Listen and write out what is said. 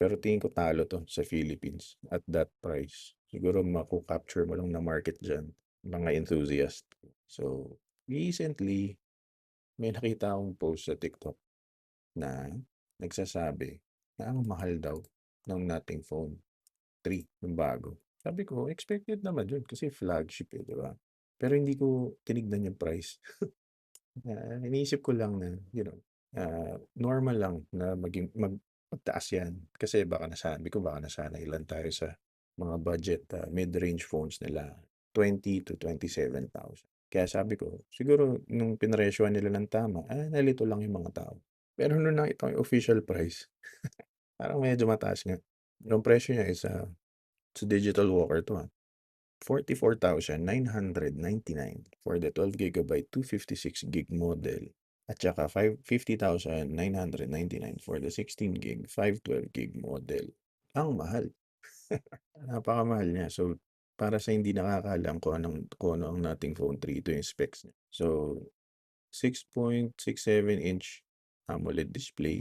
Pero tingin ko talo 'to sa Philippines at that price. Siguro maco-capture mo lang na market diyan, mga enthusiast. So, recently may nakita akong post sa TikTok na nagsasabi na ang mahal daw ng Nothing Phone 3, yung bago. Sabi ko, expected naman yun kasi flagship, 'di ba? Pero hindi ko tinignan yung price. Iniisip ko lang na, normal lang na magtaas 'yan. Kasi baka nasabi ko baka nasanay lang tayo sa mga budget, mid-range phones nila, 20,000 to 27,000. Kaya sabi ko, siguro nung pinresyohan nila ng tama, nalito lang yung mga tao. Pero nung nakita ko yung official price, parang medyo mataas nga. Yung presyo niya is, sa Digital Walker 'to, 44,999 for the 12 GB 256 gig model at saka 50,999 for the 16 gig 512 gig model. Ang mahal, napakamahal niya. So, para sa hindi nakakaalam kung ano ang Nothing Phone 3, ito yung specs niya. So, 6.67 inch AMOLED display.